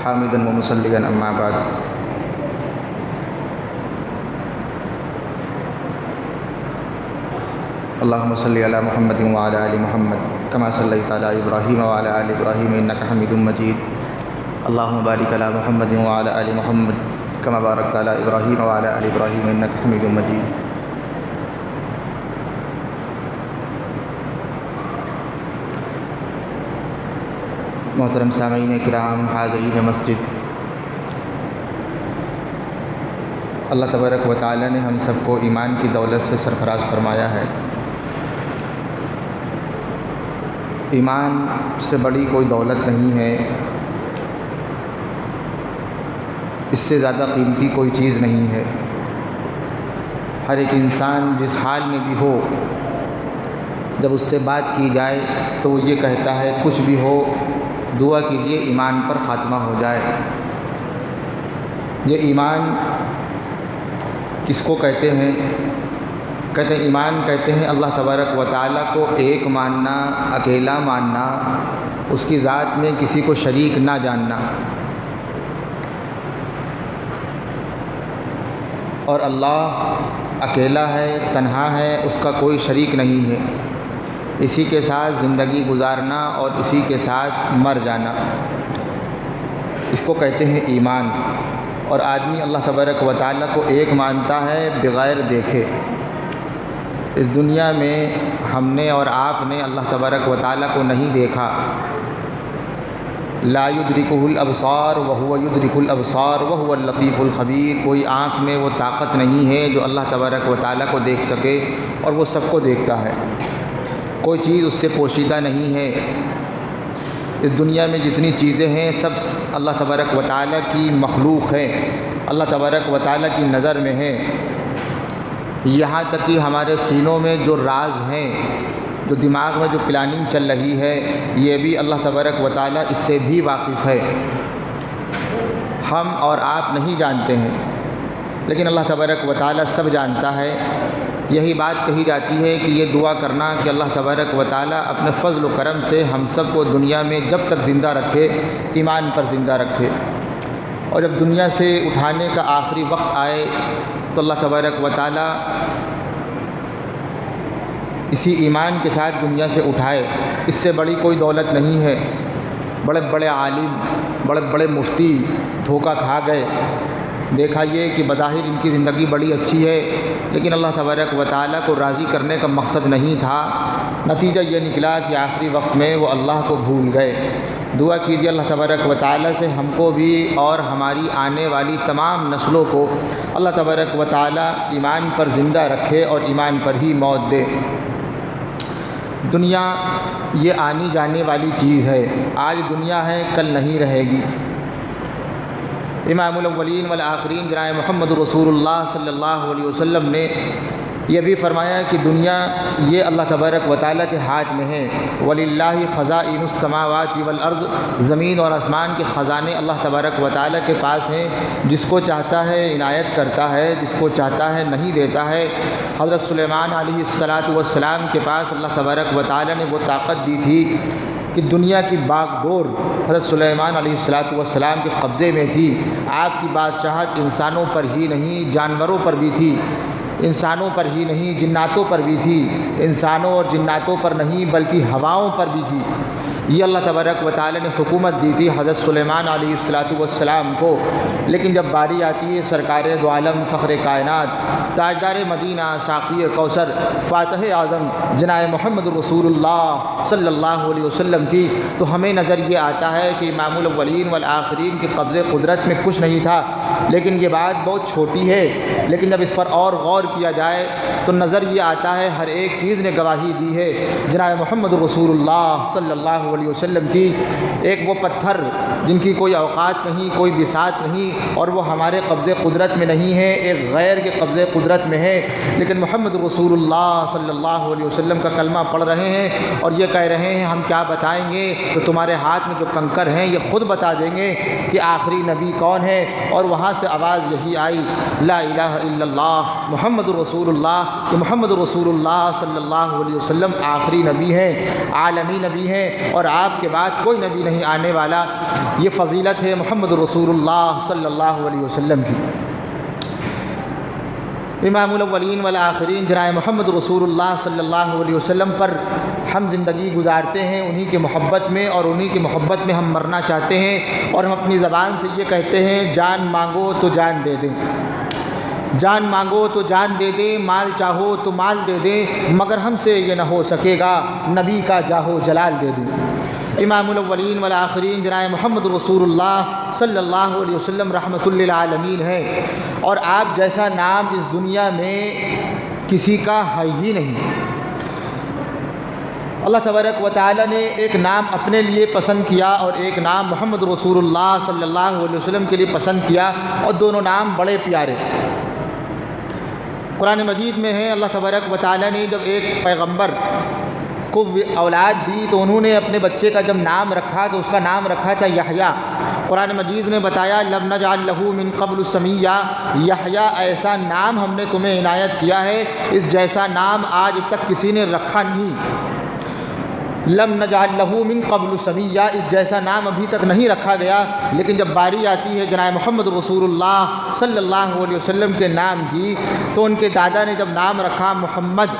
حامدا ومصليا أما بعد اللهم صل على محمد وعلى آل محمد كما صليت على إبراهيم وعلى آل إبراهيم إنك حميد مجيد اللهم بارك على محمد وعلى آل محمد كما باركت على إبراهيم وعلى آل إبراهيم إنك حميد مجيد. محترم سامعین کرام، حاضرین مسجد، اللہ تبارک و تعالی نے ہم سب کو ایمان کی دولت سے سرفراز فرمایا ہے. ایمان سے بڑی کوئی دولت نہیں ہے، اس سے زیادہ قیمتی کوئی چیز نہیں ہے. ہر ایک انسان جس حال میں بھی ہو، جب اس سے بات کی جائے تو وہ یہ کہتا ہے کچھ بھی ہو دعا کیجیے ایمان پر خاتمہ ہو جائے. یہ ایمان کس کو کہتے ہیں؟ کہتے ہیں ایمان کہتے ہیں اللہ تبارک و تعالیٰ کو ایک ماننا، اکیلا ماننا، اس کی ذات میں کسی کو شریک نہ جاننا. اور اللہ اکیلا ہے، تنہا ہے، اس کا کوئی شریک نہیں ہے. اسی کے ساتھ زندگی گزارنا اور اسی کے ساتھ مر جانا، اس کو کہتے ہیں ایمان. اور آدمی اللہ تبارک و تعالیٰ کو ایک مانتا ہے بغیر دیکھے. اس دنیا میں ہم نے اور آپ نے اللہ تبارک و تعالیٰ کو نہیں دیکھا. لا یدرکہ الابصار وہو یدرک الابصار وہو اللطیف الخبیر. کوئی آنکھ میں وہ طاقت نہیں ہے جو اللہ تبارک و تعالیٰ کو دیکھ سکے، اور وہ سب کو دیکھتا ہے. کوئی چیز اس سے پوشیدہ نہیں ہے. اس دنیا میں جتنی چیزیں ہیں سب اللہ تبارک و تعالیٰ کی مخلوق ہیں، اللہ تبارک و تعالیٰ کی نظر میں ہیں. یہاں تک کہ ہمارے سینوں میں جو راز ہیں، جو دماغ میں جو پلاننگ چل رہی ہے، یہ بھی اللہ تبارک و تعالیٰ اس سے بھی واقف ہے. ہم اور آپ نہیں جانتے ہیں، لیکن اللہ تبارک و تعالیٰ سب جانتا ہے. یہی بات کہی جاتی ہے کہ یہ دعا کرنا کہ اللہ تبارک و تعالیٰ اپنے فضل و کرم سے ہم سب کو دنیا میں جب تک زندہ رکھے، ایمان پر زندہ رکھے. اور جب دنیا سے اٹھانے کا آخری وقت آئے تو اللہ تبارک و تعالیٰ اسی ایمان کے ساتھ دنیا سے اٹھائے. اس سے بڑی کوئی دولت نہیں ہے. بڑے بڑے عالم، بڑے بڑے مفتی دھوکہ کھا گئے. دیکھا یہ کہ بظاہر ان کی زندگی بڑی اچھی ہے، لیکن اللہ تبارک و تعالیٰ کو راضی کرنے کا مقصد نہیں تھا. نتیجہ یہ نکلا کہ آخری وقت میں وہ اللہ کو بھول گئے. دعا کیجیے اللہ تبارک و تعالیٰ سے ہم کو بھی اور ہماری آنے والی تمام نسلوں کو اللہ تبارک و تعالیٰ ایمان پر زندہ رکھے اور ایمان پر ہی موت دے. دنیا یہ آنی جانے والی چیز ہے. آج دنیا ہے، کل نہیں رہے گی. امام الاولین والآخرین جناب محمد رسول اللہ صلی اللہ علیہ وسلم نے یہ بھی فرمایا کہ دنیا یہ اللہ تبارک و تعالیٰ کے ہاتھ میں ہے. وَلِلَّهِ خَزَائِنُ السَّمَاوَاتِ وَالْأَرْضِ. زمین اور آسمان کے خزانے اللہ تبارک و تعالیٰ کے پاس ہیں. جس کو چاہتا ہے عنایت کرتا ہے، جس کو چاہتا ہے نہیں دیتا ہے. حضرت سلیمان علیہ السلام کے پاس اللہ تبارک و تعالیٰ نے وہ طاقت دی تھی کہ دنیا کی باغ ڈور حضرت سلیمان علیہ السلام کے قبضے میں تھی. آپ کی بادشاہت انسانوں پر ہی نہیں، جانوروں پر بھی تھی. انسانوں پر ہی نہیں، جناتوں پر بھی تھی. انسانوں اور جناتوں پر نہیں بلکہ ہواؤں پر بھی تھی. یہ اللہ تبارک و تعالی نے حکومت دی تھی حضرت سلیمان علیہ السلام کو. لیکن جب باری آتی ہے سرکار دو عالم، فخر کائنات، تاجدار مدینہ، ساقی کوثر، فاتح اعظم جناب محمد رسول اللہ صلی اللہ علیہ وسلم کی، تو ہمیں نظر یہ آتا ہے کہ امام الاولین والآخرین کے قبضے قدرت میں کچھ نہیں تھا. لیکن یہ بات بہت چھوٹی ہے، لیکن جب اس پر اور غور کیا جائے تو نظر یہ آتا ہے ہر ایک چیز نے گواہی دی ہے جناب محمد رسول اللہ صلی اللہ علیہ وسلم کی. ایک وہ پتھر جن کی کوئی اوقات نہیں، کوئی بساط نہیں، اور وہ ہمارے قبض قدرت میں نہیں ہے، ایک غیر کے قبض قدرت میں ہے، لیکن محمد رسول اللہ صلی اللہ علیہ وسلم کا کلمہ پڑھ رہے ہیں اور یہ کہہ رہے ہیں ہم کیا بتائیں گے، تو تمہارے ہاتھ میں جو کنکر ہیں یہ خود بتا دیں گے کہ آخری نبی کون ہے. اور وہاں سے آواز یہی آئی، لا الہ الا اللہ محمد رسول اللہ، کہ محمد رسول اللہ صلی اللہ علیہ وسلم آخری نبی ہیں، عالمی نبی ہیں. اور اور آپ کے بعد کوئی نبی نہیں آنے والا۔ یہ فضیلت ہے محمد رسول اللہ صلی اللہ علیہ وسلم کی۔ امام الاولین والآخرین جناب محمد رسول اللہ صلی اللہ علیہ وسلم پر ہم زندگی گزارتے ہیں، انہی کی محبت میں، اور انہی کی محبت میں ہم مرنا چاہتے ہیں، اور ہم اپنی زبان سے یہ کہتے ہیں جان مانگو تو جان دے دیں، جان مانگو تو جان دے دیں، مال چاہو تو مال دے دیں، مگر ہم سے یہ نہ ہو سکے گا نبی کا جاہو جلال دے دیں۔ امام الاولین والآخرین جناب محمد رسول اللہ صلی اللہ علیہ وسلم رحمۃ للعالمین ہے، اور آپ جیسا نام اس دنیا میں کسی کا ہے ہی نہیں۔ اللہ تبارک و تعالی نے ایک نام اپنے لیے پسند کیا اور ایک نام محمد رسول اللہ صلی اللہ علیہ وسلم کے لیے پسند کیا، اور دونوں نام بڑے پیارے۔ قرآن مجید میں ہے اللہ تبارک و تعالی نے جب ایک پیغمبر کو اولاد دی تو انہوں نے اپنے بچے کا جب نام رکھا تو اس کا نام رکھا تھا یحییٰ۔ قرآن مجید نے بتایا لم نجعل لہ من قبل سمیہ، یحییٰ ایسا نام ہم نے تمہیں عنایت کیا ہے اس جیسا نام آج تک کسی نے رکھا نہیں۔ لم نجعل لہ من قبل سمیہ، اس جیسا نام ابھی تک نہیں رکھا گیا، لیکن جب باری آتی ہے جناب محمد رسول اللہ صلی اللہ علیہ وسلم کے نام کی تو ان کے دادا نے جب نام رکھا محمد،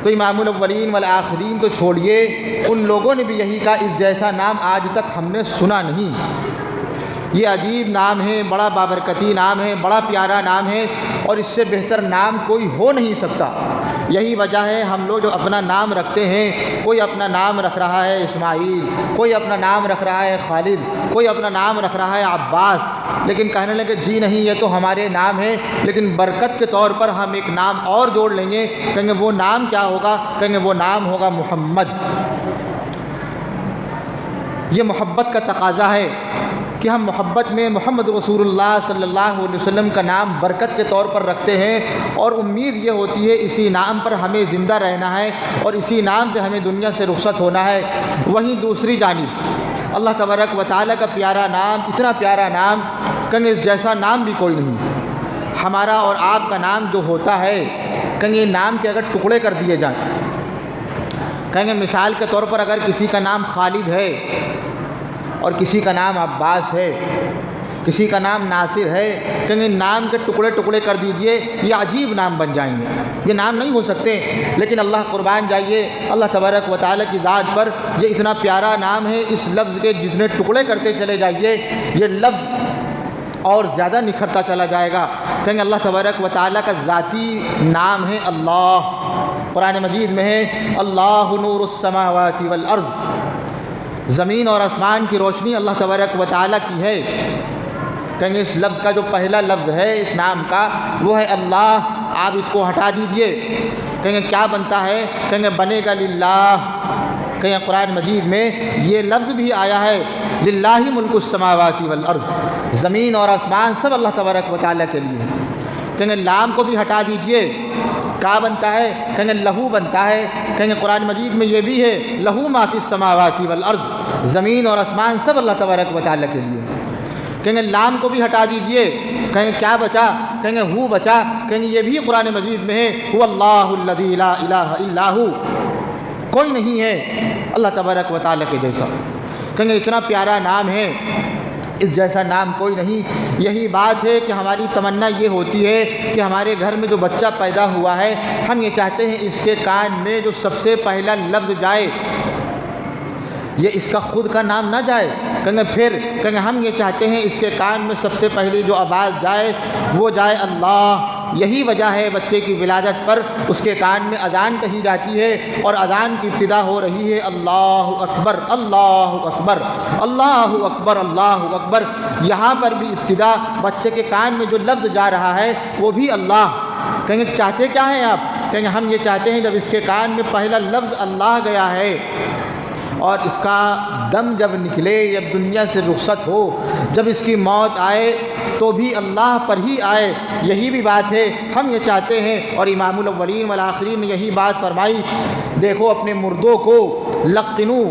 تو امام الاولین والآخرین تو چھوڑیے، ان لوگوں نے بھی یہی کہا اس جیسا نام آج تک ہم نے سنا نہیں۔ یہ عجیب نام ہے، بڑا بابرکتی نام ہے، بڑا پیارا نام ہے، اور اس سے بہتر نام کوئی ہو نہیں سکتا۔ یہی وجہ ہے ہم لوگ جو اپنا نام رکھتے ہیں، کوئی اپنا نام رکھ رہا ہے اسماعیل، کوئی اپنا نام رکھ رہا ہے خالد، کوئی اپنا نام رکھ رہا ہے عباس، لیکن کہنے لگے جی نہیں یہ تو ہمارے نام ہے، لیکن برکت کے طور پر ہم ایک نام اور جوڑ لیں گے، کہیں گے وہ نام کیا ہوگا؟ کہیں گے وہ نام ہوگا محمد۔ یہ محبت کا تقاضا ہے کہ ہم محبت میں محمد رسول اللہ صلی اللہ علیہ وسلم کا نام برکت کے طور پر رکھتے ہیں، اور امید یہ ہوتی ہے اسی نام پر ہمیں زندہ رہنا ہے اور اسی نام سے ہمیں دنیا سے رخصت ہونا ہے۔ وہیں دوسری جانب اللہ تبارک و تعالیٰ کا پیارا نام، اتنا پیارا نام، کہیں اس جیسا نام بھی کوئی نہیں۔ ہمارا اور آپ کا نام جو ہوتا ہے، کہیں یہ نام کے اگر ٹکڑے کر دیے جائیں، کہیں گے مثال کے طور پر اگر کسی کا نام خالد ہے اور کسی کا نام عباس ہے، کسی کا نام ناصر ہے، کہیں گے نام کے ٹکڑے ٹکڑے کر دیجئے، یہ عجیب نام بن جائیں گے، یہ نام نہیں ہو سکتے۔ لیکن اللہ قربان جائیے اللہ تبارک و تعالیٰ کی ذات پر، یہ اتنا پیارا نام ہے، اس لفظ کے جتنے ٹکڑے کرتے چلے جائیے یہ لفظ اور زیادہ نکھرتا چلا جائے گا۔ کہیں گے اللہ تبارک و تعالیٰ کا ذاتی نام ہے اللہ۔ قرآن مجید میں ہے اللہ نور السماوات والارض، زمین اور آسمان کی روشنی اللہ تبارک و تعالیٰ کی ہے۔ کہیں گے اس لفظ کا جو پہلا لفظ ہے اس نام کا وہ ہے اللہ، آپ اس کو ہٹا دیجئے، کہیں گے کیا بنتا ہے؟ کہیں گے بنے گا للہ۔ کہیں قرآن مجید میں یہ لفظ بھی آیا ہے للہ ملک السماوات والارض، زمین اور آسمان سب اللہ تبارک و تعالیٰ کے لیے۔ کہیں گے لام کو بھی ہٹا دیجئے، کیا بنتا ہے؟ کہیں گے لہو بنتا ہے۔ کہیں گے قرآن مجید میں یہ بھی ہے لہو ما فی السماوات والارض، زمین اور آسمان سب اللہ تبارک و تعالیٰ کے لیے۔ کہیں گے لام کو بھی ہٹا دیجئے، کہیں گے کیا بچا؟ کہیں گے ہو بچا۔ کہیں گے یہ بھی قرآن مجید میں ہے هو اللہ الذی لا الہ الا هو، کوئی نہیں ہے اللہ تبارک و تعالیٰ کے جیسا۔ کہیں گے اتنا پیارا نام ہے، اس جیسا نام کوئی نہیں۔ یہی بات ہے کہ ہماری تمنا یہ ہوتی ہے کہ ہمارے گھر میں جو بچہ پیدا ہوا ہے ہم یہ چاہتے ہیں اس کے کان میں جو سب سے پہلا لفظ جائے یہ اس کا خود کا نام نہ جائے، کہیں گے پھر کہیں گے ہم یہ چاہتے ہیں اس کے کان میں سب سے پہلی جو آواز جائے وہ جائے اللہ۔ یہی وجہ ہے بچے کی ولادت پر اس کے کان میں اذان کہی جاتی ہے، اور اذان کی ابتدا ہو رہی ہے اللہ اکبر اللہ اکبر اللہ اکبر اللہ اکبر۔ یہاں پر بھی ابتدا بچے کے کان میں جو لفظ جا رہا ہے وہ بھی اللہ۔ کہیں گے چاہتے کیا ہیں آپ؟ کہیں گے ہم یہ چاہتے ہیں جب اس کے کان میں پہلا لفظ اللہ گیا ہے اور اس کا دم جب نکلے، جب دنیا سے رخصت ہو، جب اس کی موت آئے تو بھی اللہ پر ہی آئے، یہی بھی بات ہے ہم یہ چاہتے ہیں۔ اور امام الاولین والآخرین نے یہی بات فرمائی، دیکھو اپنے مردوں کو لقنو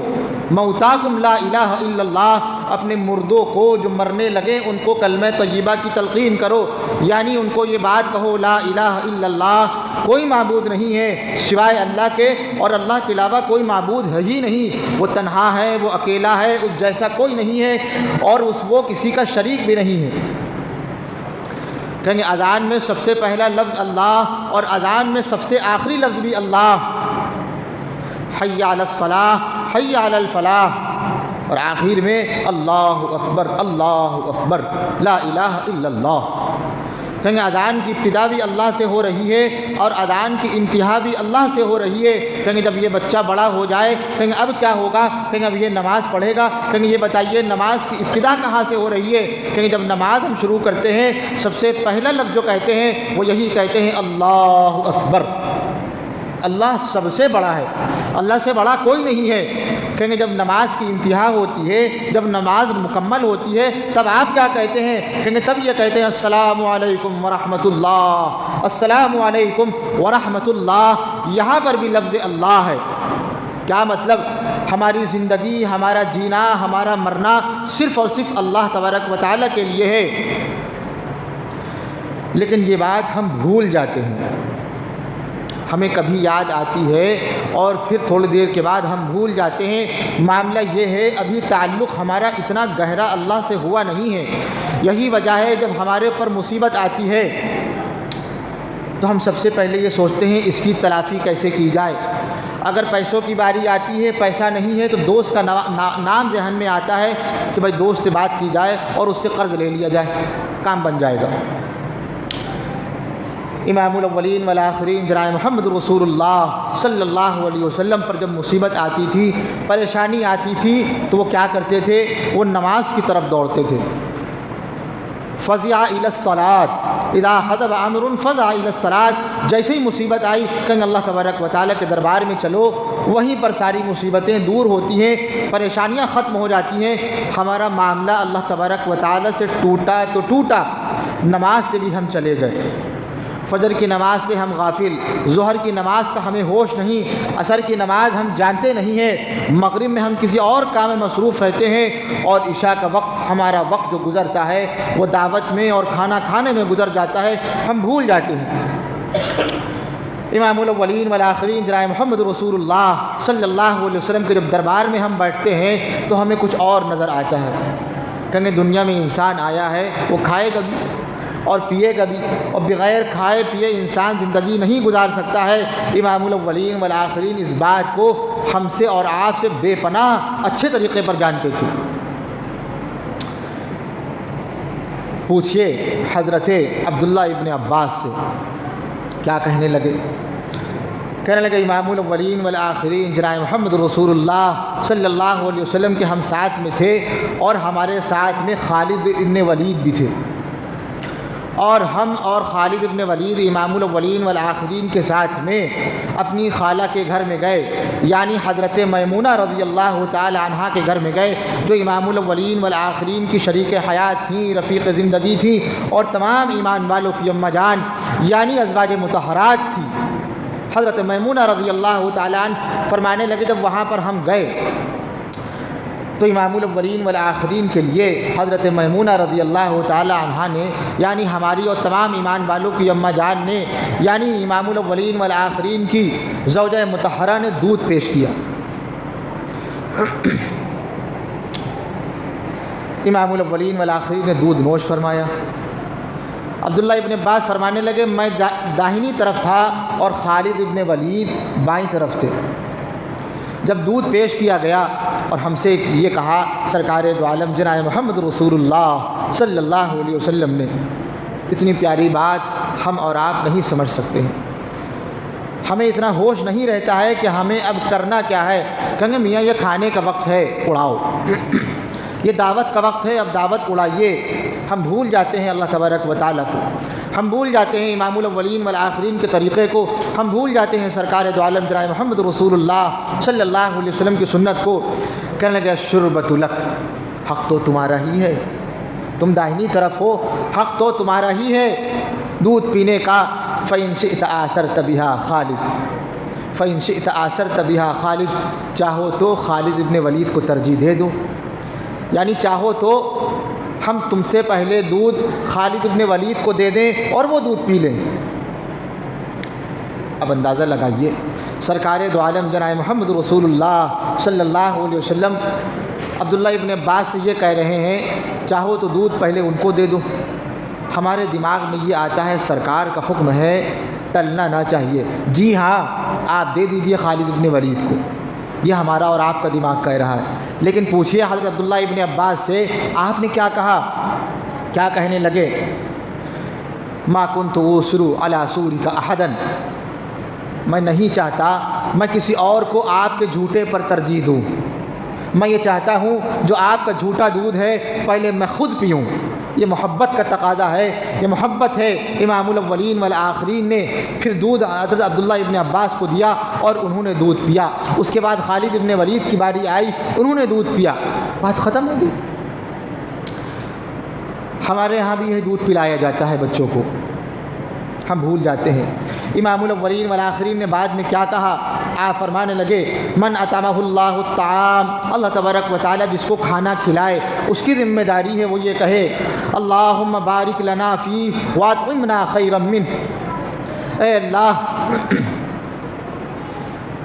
موتاکم لا الہ الا اللہ، اپنے مردوں کو جو مرنے لگے ان کو کلمہ طیبہ کی تلقین کرو، یعنی ان کو یہ بات کہو لا الہ الا اللہ، کوئی معبود نہیں ہے سوائے اللہ کے، اور اللہ کے علاوہ کوئی معبود ہے ہی نہیں، وہ تنہا ہے، وہ اکیلا ہے، اس جیسا کوئی نہیں ہے، اور وہ کسی کا شریک بھی نہیں ہے۔ کہیں گے اذان میں سب سے پہلا لفظ اللہ، اور اذان میں سب سے آخری لفظ بھی اللہ، حی علی الصلاۃ حی علی الفلاح، اور آخر میں اللہ اکبر اللہ اکبر لا الہ الا اللہ۔ کہیں گے اذان کی ابتدا بھی اللہ سے ہو رہی ہے اور اذان کی انتہا بھی اللہ سے ہو رہی ہے۔ کہیں گے جب یہ بچہ بڑا ہو جائے، کہیں گے اب کیا ہوگا؟ کہیں گے اب یہ نماز پڑھے گا۔ کہیں گے یہ بتائیے نماز کی ابتدا کہاں سے ہو رہی ہے؟ کہیں گے جب نماز ہم شروع کرتے ہیں سب سے پہلا لفظ جو کہتے ہیں وہ یہی کہتے ہیں اللہ اکبر، اللہ سب سے بڑا ہے، اللہ سے بڑا کوئی نہیں ہے۔ کہیں گے جب نماز کی انتہا ہوتی ہے، جب نماز مکمل ہوتی ہے، تب آپ کیا کہتے ہیں؟ کہیں گے تب یہ کہتے ہیں السلام علیکم ورحمۃ اللہ، السلام علیکم ورحمۃ اللہ۔ یہاں پر بھی لفظ اللہ ہے۔ کیا مطلب؟ ہماری زندگی، ہمارا جینا، ہمارا مرنا صرف اور صرف اللہ تبارک و تعالیٰ کے لیے ہے، لیکن یہ بات ہم بھول جاتے ہیں، ہمیں کبھی یاد آتی ہے اور پھر تھوڑی دیر کے بعد ہم بھول جاتے ہیں۔ معاملہ یہ ہے ابھی تعلق ہمارا اتنا گہرا اللہ سے ہوا نہیں ہے۔ یہی وجہ ہے جب ہمارے اوپر مصیبت آتی ہے تو ہم سب سے پہلے یہ سوچتے ہیں اس کی تلافی کیسے کی جائے۔ اگر پیسوں کی باری آتی ہے، پیسہ نہیں ہے، تو دوست کا نام ذہن میں آتا ہے کہ بھائی دوست سے بات کی جائے اور اس سے قرض لے لیا جائے، کام بن جائے گا۔ امام الاولین والآخرین جناب محمد رسول اللہ صلی اللہ علیہ وسلم پر جب مصیبت آتی تھی، پریشانی آتی تھی، تو وہ کیا کرتے تھے؟ وہ نماز کی طرف دوڑتے تھے۔ فزع الی الصلاۃ اذا حضب امر فزع الی الصلاۃ، جیسے ہی مصیبت آئی کہیں اللہ تبارک و تعالیٰ کے دربار میں چلو، وہیں پر ساری مصیبتیں دور ہوتی ہیں، پریشانیاں ختم ہو جاتی ہیں۔ ہمارا معاملہ اللہ تبارک و تعالیٰ سے ٹوٹا تو ٹوٹا، نماز سے بھی ہم چلے گئے، فجر کی نماز سے ہم غافل، ظہر کی نماز کا ہمیں ہوش نہیں، عصر کی نماز ہم جانتے نہیں ہیں، مغرب میں ہم کسی اور کام میں مصروف رہتے ہیں، اور عشاء کا وقت، ہمارا وقت جو گزرتا ہے وہ دعوت میں اور کھانا کھانے میں گزر جاتا ہے، ہم بھول جاتے ہیں۔ امام الاولین والآخرین جناب محمد رسول اللہ صلی اللہ علیہ وسلم کے جب دربار میں ہم بیٹھتے ہیں تو ہمیں کچھ اور نظر آتا ہے۔ کہیں دنیا میں انسان آیا ہے، وہ کھائے گا بھی اور پیے گا بھی، اور بغیر کھائے پیے انسان زندگی نہیں گزار سکتا ہے۔ امام الاولین والآخرین اس بات کو ہم سے اور آپ سے بے پناہ اچھے طریقے پر جانتے تھے۔ پوچھئے حضرت عبداللہ ابن عباس سے، کیا کہنے لگے؟ کہنے لگے امام الاولین والآخرین جناب محمد رسول اللہ صلی اللہ علیہ وسلم کے ہم ساتھ میں تھے، اور ہمارے ساتھ میں خالد ابن ولید بھی تھے، اور ہم اور خالد ابن ولید امام الاولین والآخرین کے ساتھ میں اپنی خالہ کے گھر میں گئے، یعنی حضرت میمونہ رضی اللہ تعالی عنہا کے گھر میں گئے، جو امام الاولین والآخرین کی شریک حیات تھیں، رفیق زندگی تھی، اور تمام ایمان والوں کی اماں جان یعنی ازواج مطہرات تھی۔ حضرت میمونہ رضی اللہ تعالی عنہ فرمانے لگے جب وہاں پر ہم گئے تو امام الاولین والآخرین کے لیے حضرت میمونہ رضی اللہ تعالی عنہا نے، یعنی ہماری اور تمام ایمان والوں کی اماں جان نے، یعنی امام الاولین والآخرین کی زوجہ مطہرہ نے دودھ پیش کیا۔ امام الاولین والآخرین نے دودھ نوش فرمایا۔ عبداللہ ابن عباس فرمانے لگے میں داہنی طرف تھا اور خالد ابن ولید بائیں طرف تھے۔ جب دودھ پیش کیا گیا اور ہم سے یہ کہا سرکار دو عالم جناب محمد رسول اللہ صلی اللہ علیہ وسلم نے، اتنی پیاری بات ہم اور آپ نہیں سمجھ سکتے ہیں، ہمیں اتنا ہوش نہیں رہتا ہے کہ ہمیں اب کرنا کیا ہے۔ کہیں گے میاں یہ کھانے کا وقت ہے، اڑاؤ، یہ دعوت کا وقت ہے، اب دعوت اڑائیے۔ ہم بھول جاتے ہیں اللہ تبارک و تعالیٰ کو، ہم بھول جاتے ہیں امام الاولین والآخرین کے طریقے کو، ہم بھول جاتے ہیں سرکار دو عالم جناب محمد رسول اللہ صلی اللہ علیہ وسلم کی سنت کو۔ کہنے لگے الشربۃ لک، حق تو تمہارا ہی ہے، تم داہنی طرف ہو، حق تو تمہارا ہی ہے دودھ پینے کا۔ فإن شئت آثرت بها خالد، فَإِن شِئْتَ آثَرْتَ بِهَا خالد، چاہو تو خالد ابن ولید کو ترجیح دے دو، یعنی چاہو تو ہم تم سے پہلے دودھ خالد ابن ولید کو دے دیں اور وہ دودھ پی لیں۔ اب اندازہ لگائیے، سرکار دو عالم جناب محمد رسول اللہ صلی اللہ علیہ وسلم عبداللہ ابن عباس سے یہ کہہ رہے ہیں چاہو تو دودھ پہلے ان کو دے دو۔ ہمارے دماغ میں یہ آتا ہے سرکار کا حکم ہے، ٹلنا نہ چاہیے، جی ہاں آپ دے دیجئے خالد ابن ولید کو، یہ ہمارا اور آپ کا دماغ کہہ رہا ہے۔ لیکن پوچھیے حضرت عبداللہ ابن عباس سے، آپ نے کیا کہا؟ کیا کہنے لگے؟ ما کنت اوثر علی سورک احدا، میں نہیں چاہتا میں کسی اور کو آپ کے جھوٹے پر ترجیح دوں، میں یہ چاہتا ہوں جو آپ کا جھوٹا دودھ ہے پہلے میں خود پیوں۔ یہ محبت کا تقاضا ہے، یہ محبت ہے۔ امام الاولین والآخرین نے پھر دودھ حضرت عبداللہ ابن عباس کو دیا اور انہوں نے دودھ پیا۔ اس کے بعد خالد ابن ولید کی باری آئی، انہوں نے دودھ پیا، بات ختم ہو گئی۔ ہمارے ہاں بھی یہ دودھ پلایا جاتا ہے بچوں کو، ہم بھول جاتے ہیں۔ امام الاولین والآخرین نے بعد میں کیا کہا؟ آپ فرمانے لگے من اطعمہ اللہ الطعام، اللہ تبارک و تعالیٰ جس کو کھانا کھلائے اس کی ذمہ داری ہے وہ یہ کہے اللہم بارک لنا فیہ واطعمنا خیرا منہ، اے اللہ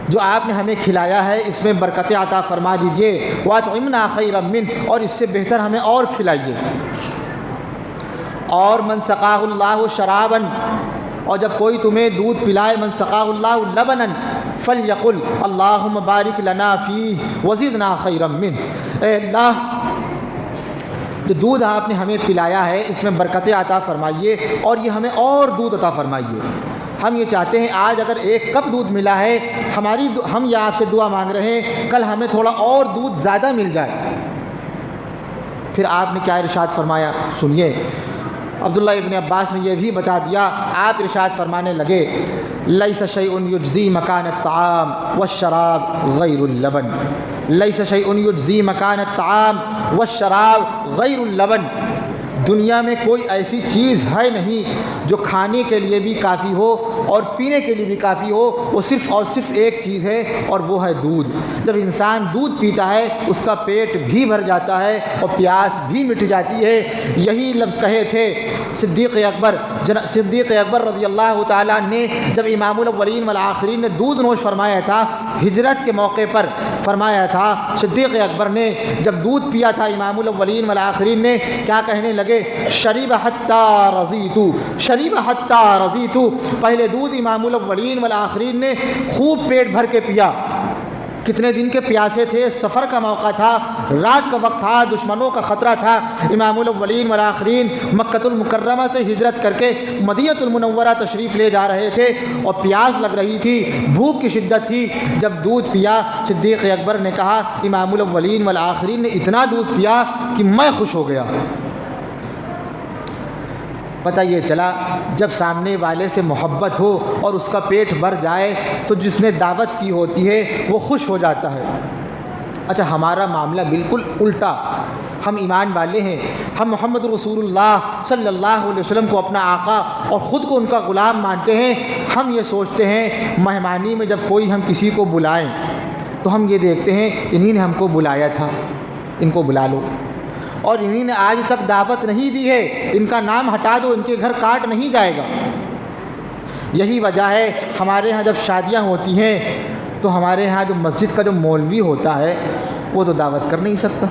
جو آپ نے ہمیں کھلایا ہے اس میں برکت عطا فرما دیجئے، واطعمنا خیرا منہ، اور اس سے بہتر ہمیں اور کھلائیے۔ اور من سقاہ اللہ شرابا، اور جب کوئی تمہیں دودھ پلائے من سقاہ اللہ لبنا فلیقل اللہم بارک لنا فیہ وزدنا خیرا منہ، اے اللہ جو دودھ آپ نے ہمیں پلایا ہے اس میں برکت عطا فرمائیے اور یہ ہمیں اور دودھ عطا فرمائیے۔ ہم یہ چاہتے ہیں آج اگر ایک کپ دودھ ملا ہے ہم یہ آپ سے دعا مانگ رہے ہیں کل ہمیں تھوڑا اور دودھ زیادہ مل جائے۔ پھر آپ نے کیا ارشاد فرمایا سنیے، عبداللہ ابن عباس نے یہ بھی بتا دیا، آپ ارشاد فرمانے لگے لیس شیء یجزی مکان الطعام والشراب غیر اللبن، لیس شیء یجزی مکان الطعام والشراب غیر اللبن، دنیا میں کوئی ایسی چیز ہے نہیں جو کھانے کے لیے بھی کافی ہو اور پینے کے لیے بھی کافی ہو، وہ صرف اور صرف ایک چیز ہے اور وہ ہے دودھ۔ جب انسان دودھ پیتا ہے اس کا پیٹ بھی بھر جاتا ہے اور پیاس بھی مٹ جاتی ہے۔ یہی لفظ کہے تھے صدیق اکبر رضی اللہ تعالیٰ نے جب امام الاولین والآخرین نے دودھ نوش فرمایا تھا، ہجرت کے موقع پر فرمایا تھا، صدیق اکبر نے جب دودھ پیا تھا امام الاولین والآخرین نے کیا کہنے لگے شریب حتی رضیتو، شریب حتی رضیتو، پہلے دودھ امام الاولین والآخرین نے خوب پیٹ بھر کے پیا۔ کتنے دن کے پیاسے تھے، سفر کا موقع تھا، رات کا وقت تھا، دشمنوں کا خطرہ تھا، امام الاولین والآخرین مکۃ المکرمہ سے ہجرت کر کے مدینہ المنورہ تشریف لے جا رہے تھے اور پیاس لگ رہی تھی، بھوک کی شدت تھی۔ جب دودھ پیا صدیق اکبر نے کہا امام الاولین والآخرین نے اتنا دودھ پیا کہ میں خوش ہو گیا۔ پتہ یہ چلا جب سامنے والے سے محبت ہو اور اس کا پیٹ بھر جائے تو جس نے دعوت کی ہوتی ہے وہ خوش ہو جاتا ہے۔ اچھا ہمارا معاملہ بالکل الٹا، ہم ایمان والے ہیں، ہم محمد رسول اللہ صلی اللہ علیہ وسلم کو اپنا آقا اور خود کو ان کا غلام مانتے ہیں۔ ہم یہ سوچتے ہیں مہمانی میں جب کوئی ہم کسی کو بلائیں تو ہم یہ دیکھتے ہیں انہی نے ہم کو بلایا تھا، ان کو بلا لو، اور انہی نے آج تک دعوت نہیں دی ہے، ان کا نام ہٹا دو، ان کے گھر کاٹ نہیں جائے گا۔ یہی وجہ ہے ہمارے ہاں جب شادیاں ہوتی ہیں تو ہمارے ہاں جو مسجد کا جو مولوی ہوتا ہے وہ تو دعوت کر نہیں سکتا،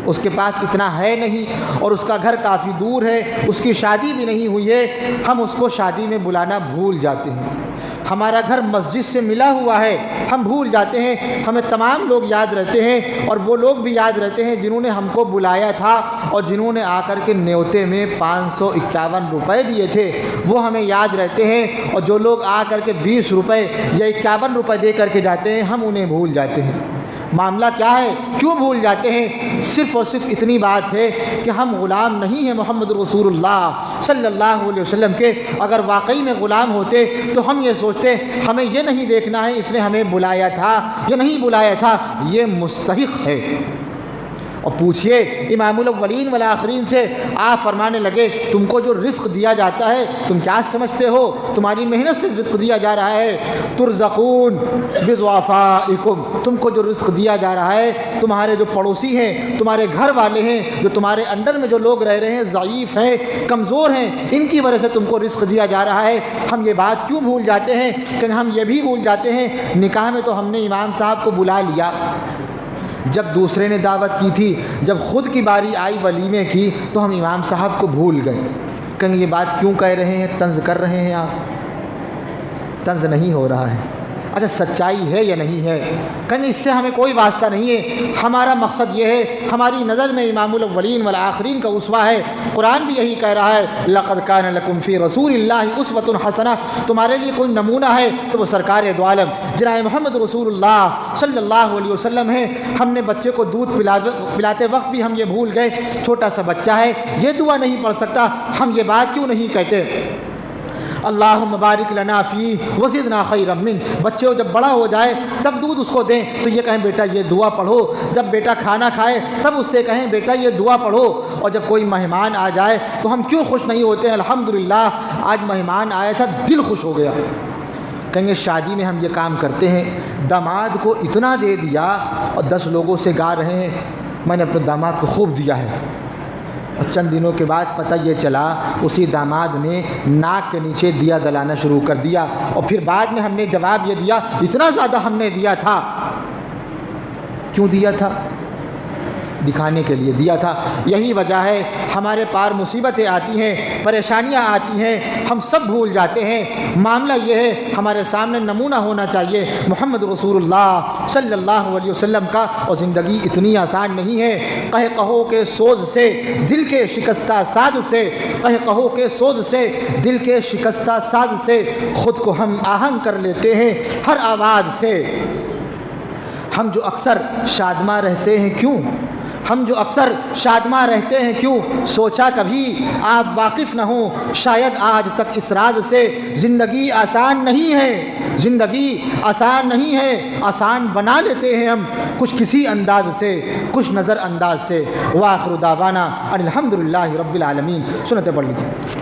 اس کے پاس اتنا ہے نہیں اور اس کا گھر کافی دور ہے، اس کی شادی بھی نہیں ہوئی ہے، ہم اس کو شادی میں بلانا بھول جاتے ہیں۔ ہمارا گھر مسجد سے ملا ہوا ہے، ہم بھول جاتے ہیں، ہمیں تمام لوگ یاد رہتے ہیں اور وہ لوگ بھی یاد رہتے ہیں جنہوں نے ہم کو بلایا تھا اور جنہوں نے آ کر کے نیوتے میں 551 روپے دیے تھے وہ ہمیں یاد رہتے ہیں، اور جو لوگ آ کر کے 20 روپے یا 51 روپے دے کر کے جاتے ہیں ہم انہیں بھول جاتے ہیں۔ معاملہ کیا ہے، کیوں بھول جاتے ہیں؟ صرف اور صرف اتنی بات ہے کہ ہم غلام نہیں ہیں محمد رسول اللہ صلی اللہ علیہ وسلم کے۔ اگر واقعی میں غلام ہوتے تو ہم یہ سوچتے ہمیں یہ نہیں دیکھنا ہے اس نے ہمیں بلایا تھا یا نہیں بلایا تھا، یہ مستحق ہے۔ اور پوچھئے امام الاولین والآخرین سے، آپ فرمانے لگے تم کو جو رزق دیا جاتا ہے تم کیا سمجھتے ہو؟ تمہاری محنت سے رزق دیا جا رہا ہے۔ ترزقون بضعفائکم، تم کو جو رزق دیا جا رہا ہے تمہارے جو پڑوسی ہیں، تمہارے گھر والے ہیں، جو تمہارے انڈر میں جو لوگ رہ رہے ہیں، ضعیف ہیں، کمزور ہیں، ان کی وجہ سے تم کو رزق دیا جا رہا ہے۔ ہم یہ بات کیوں بھول جاتے ہیں کہ ہم یہ بھی بھول جاتے ہیں نکاح میں تو ہم نے امام صاحب کو بلا لیا، جب دوسرے نے دعوت کی تھی، جب خود کی باری آئی ولیمے کی تو ہم امام صاحب کو بھول گئے۔ کہیں یہ بات کیوں کہہ رہے ہیں؟ طنز کر رہے ہیں آپ؟ طنز نہیں ہو رہا ہے۔ اچھا سچائی ہے یا نہیں ہے؟ کہیں اس سے ہمیں کوئی واسطہ نہیں ہے، ہمارا مقصد یہ ہے، ہماری نظر میں امام الاولین والآخرین کا اسوہ ہے۔ قرآن بھی یہی کہہ رہا ہے لقد کان لکم فی رسول اللہ اسوۃ حسنہ، تمہارے لیے کوئی نمونہ ہے تو وہ سرکار دو عالم جناب محمد رسول اللہ صلی اللہ علیہ وسلم ہے۔ ہم نے بچے کو دودھ پلاتے وقت بھی ہم یہ بھول گئے، چھوٹا سا بچہ ہے یہ دعا نہیں پڑھ سکتا، ہم یہ بات کیوں نہیں کہتے اللہم بارک لنا فیہ وزدنا خیرا منہ؟ بچے کو جب بڑا ہو جائے تب دودھ اس کو دیں تو یہ کہیں بیٹا یہ دعا پڑھو، جب بیٹا کھانا کھائے تب اس سے کہیں بیٹا یہ دعا پڑھو، اور جب کوئی مہمان آ جائے تو ہم کیوں خوش نہیں ہوتے ہیں؟ الحمدللہ آج مہمان آیا تھا دل خوش ہو گیا۔ کہیں گے شادی میں ہم یہ کام کرتے ہیں، داماد کو اتنا دے دیا اور 10 لوگوں سے گا رہے ہیں میں نے اپنے داماد کو خوب دیا ہے، اور چند دنوں کے بعد پتہ یہ چلا اسی داماد نے ناک کے نیچے دیا دلانا شروع کر دیا، اور پھر بعد میں ہم نے جواب یہ دیا اتنا زیادہ ہم نے دیا تھا۔ کیوں دیا تھا؟ دکھانے کے لیے دیا تھا۔ یہی وجہ ہے ہمارے پار مصیبتیں آتی ہیں، پریشانیاں آتی ہیں، ہم سب بھول جاتے ہیں۔ معاملہ یہ ہے ہمارے سامنے نمونہ ہونا چاہیے محمد رسول اللہ صلی اللہ علیہ وسلم کا، اور زندگی اتنی آسان نہیں ہے۔ قہقہوں کے سوز سے دل کے شکستہ ساز سے، قہقہوں کے سوز سے دل کے شکستہ ساز سے خود کو ہم آہنگ کر لیتے ہیں ہر آواز سے۔ ہم جو اکثر شادماں رہتے ہیں کیوں؟ ہم جو اکثر شادماں رہتے ہیں کیوں؟ سوچا کبھی آپ واقف نہ ہوں شاید آج تک اس راز سے؟ زندگی آسان نہیں ہے، زندگی آسان نہیں ہے، آسان بنا لیتے ہیں ہم کچھ کسی انداز سے، کچھ نظر انداز سے۔ وآخر دعوانا ان الحمدللہ رب العالمین۔ سنتیں پڑھ لیجیے۔